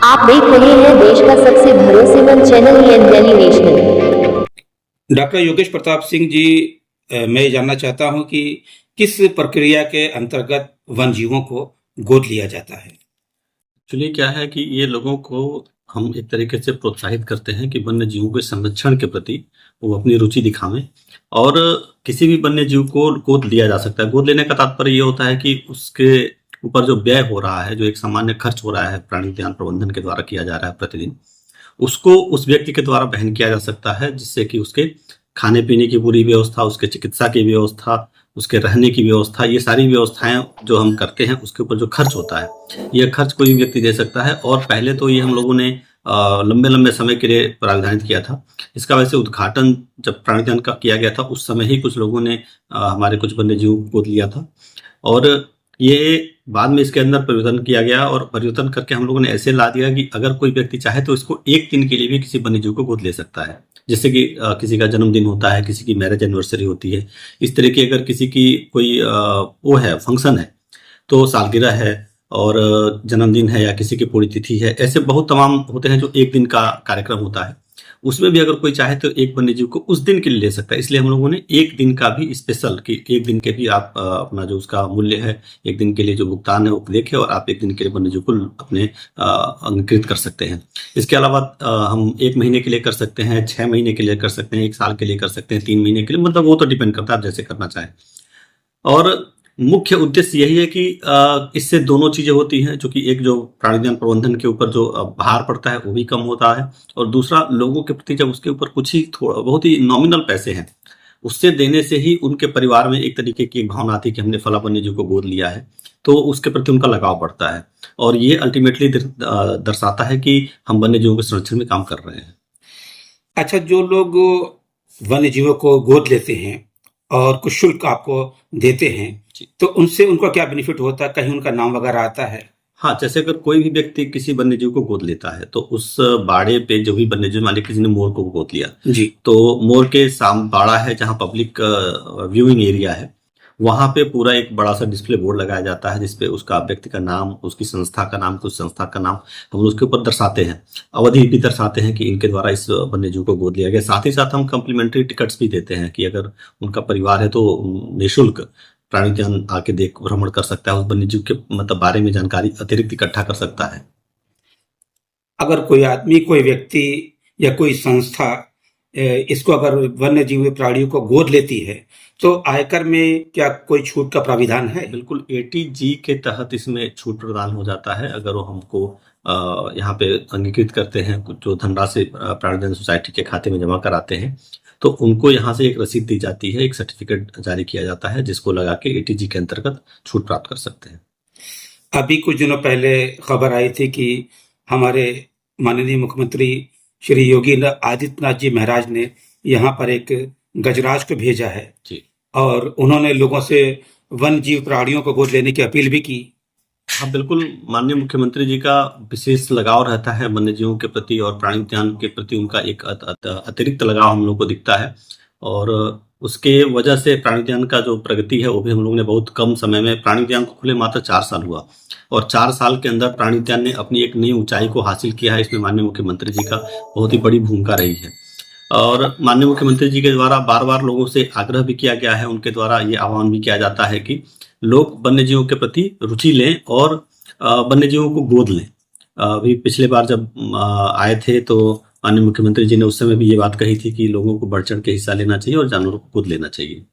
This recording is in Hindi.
आप देख रहे हैं देश का सबसे भरोसेमंद channel Delhi national. Doctor Yogesh Pratap Singh ji, मैं ये जानना चाहता हूं कि किस प्रक्रिया के अंतर्गत वन जीवों को गोद लिया जाता है। एक्चुअली क्या है कि ये लोगों को हम एक तरीके से प्रोत्साहित करते हैं कि वन्य जीवों के संरक्षण के प्रति वो अपनी रुचि दिखावें। और किसी भी वन्य जीव को गोद लिया जा सकता है। गोद लेने का तात्पर्य ये होता है कि उसके ऊपर जो व्यय हो रहा है, जो एक सामान्य खर्च हो रहा है प्राणी उद्यान प्रबंधन के द्वारा किया जा रहा है प्रतिदिन, उसको उस व्यक्ति के द्वारा वहन किया जा सकता है, जिससे कि उसके खाने पीने की पूरी व्यवस्था, उसके चिकित्सा की व्यवस्था, उसके रहने की व्यवस्था, ये सारी व्यवस्थाएं जो हम करते हैं उसके ऊपर जो खर्च होता है, यह खर्च कोई भी व्यक्ति दे सकता है। और पहले तो ये हम लोगों ने लंबे लंबे समय के लिए प्रावधानित किया था। इसका वैसे उद्घाटन जब प्राणी उद्यान का किया गया था उस समय ही कुछ लोगों ने हमारे कुछ वन्य जीव को गोद लिया था। और ये बाद में इसके अंदर परिवर्तन किया गया, और परिवर्तन करके हम लोगों ने ऐसे ला दिया कि अगर कोई व्यक्ति चाहे तो इसको एक दिन के लिए भी किसी वन्य जीव को गोद ले सकता है। जैसे कि किसी का जन्मदिन होता है, किसी की मैरिज एनिवर्सरी होती है, इस तरह की अगर किसी की कोई वो है, फंक्शन है, तो सालगिरह है और जन्मदिन है या किसी की पुण्यतिथि है, ऐसे बहुत तमाम होते हैं जो एक दिन का कार्यक्रम होता है। उसमें भी अगर कोई चाहे तो एक वन्य जीव को उस दिन के लिए ले सकता है। इसलिए हम लोगों ने एक दिन का भी स्पेशल, कि एक दिन के भी आप अपना जो उसका मूल्य है, एक दिन के लिए जो भुगतान है वो देखें और आप एक दिन के लिए वन्य जीव को अपने अंगीकृत कर सकते हैं। इसके अलावा हम 1 महीने के लिए कर सकते हैं, 6 महीने के लिए कर सकते हैं, 1 साल के लिए कर सकते हैं, 3 महीने के लिए, मतलब वो तो डिपेंड करता है आप जैसे करना चाहें। और मुख्य उद्देश्य यही है कि इससे दोनों चीजें होती हैं, जो कि एक जो प्राणी उद्यान प्रबंधन के ऊपर जो भार पड़ता है वो भी कम होता है, और दूसरा लोगों के प्रति जब उसके ऊपर कुछ ही थोड़ा बहुत ही नॉमिनल पैसे हैं उससे देने से ही उनके परिवार में एक तरीके की भावना आती है कि हमने फला वन्य जीव को गोद लिया है, तो उसके प्रति उनका लगाव बढ़ता है। और ये अल्टीमेटली दर्शाता है कि हम वन्य जीवों के संरक्षण में काम कर रहे हैं। अच्छा, जो लोग वन्य जीवों को गोद लेते हैं और कुछ शुल्क आपको देते हैं, तो उनसे उनको क्या बेनिफिट होता है? कहीं उनका नाम वगैरह आता है? हाँ, जैसे अगर कोई भी व्यक्ति किसी वन्य जीव को गोद लेता है तो उस बाड़े पे जो भी वन्य जीव, मान लीजिए किसी ने मोर को गोद लिया जी, तो मोर के साम बाड़ा है जहाँ पब्लिक व्यूइंग एरिया है, वहां पे पूरा एक बड़ा सा डिस्प्ले बोर्ड लगाया जाता है जिसपे उसका व्यक्ति का नाम, उसकी संस्था का नाम, कुछ संस्था का नाम हम उसके ऊपर दर्शाते हैं, अवधि भी दर्शाते हैं कि इनके द्वारा इस वन्य जीव को गोद लिया गया। साथ ही साथ हम कम्प्लीमेंट्री टिकट्स भी देते हैं कि अगर उनका परिवार है तो निःशुल्क प्राणी उद्यान आके देख भ्रमण कर सकता है, उस वन्य जीव के मतलब बारे में जानकारी अतिरिक्त इकट्ठा कर सकता है। अगर कोई आदमी, कोई व्यक्ति या कोई संस्था इसको अगर वन्य जीव प्राणियों को गोद लेती है तो आयकर में क्या कोई छूट का प्राविधान है? बिल्कुल, ATG के तहत इसमें छूट प्रदान हो जाता है। अगर वो हमको यहाँ पे अंगीकृत करते हैं, कुछ जो धनराशि प्राणी उद्यान सोसाइटी के खाते में जमा कराते हैं, तो उनको यहाँ से एक रसीद दी जाती है, एक सर्टिफिकेट जारी किया जाता है जिसको लगा के ATG के अंतर्गत छूट प्राप्त कर सकते हैं। अभी कुछ दिनों पहले खबर आई थी कि हमारे माननीय मुख्यमंत्री श्री योगी आदित्यनाथ जी महाराज ने यहाँ पर एक गजराज को भेजा है जी, और उन्होंने लोगों से वन जीव प्राणियों को गोद लेने की अपील भी की। हाँ बिल्कुल, माननीय मुख्यमंत्री जी का विशेष लगाव रहता है वन्य जीवों के प्रति, और प्राणी उद्यान के प्रति उनका एक अतिरिक्त लगाव हम लोग को दिखता है। और उसके वजह से प्राणी उद्यान का जो प्रगति है वो भी हम लोग ने बहुत कम समय में, प्राणी उद्यान को खुले मात्र 4 साल हुआ, और 4 साल के अंदर प्राणी उद्यान ने अपनी एक नई ऊंचाई को हासिल किया है। इसमें माननीय मुख्यमंत्री जी का बहुत ही बड़ी भूमिका रही है। और माननीय मुख्यमंत्री जी के द्वारा बार बार लोगों से आग्रह भी किया गया है, उनके द्वारा ये आह्वान भी किया जाता है कि लोग वन्य जीवों के प्रति रुचि लें और वन्य जीवों को गोद लें। अभी पिछले बार जब आए थे तो माननीय मुख्यमंत्री जी ने उस समय भी ये बात कही थी कि लोगों को बढ़ चढ़ के हिस्सा लेना चाहिए और जानवरों को गोद लेना चाहिए।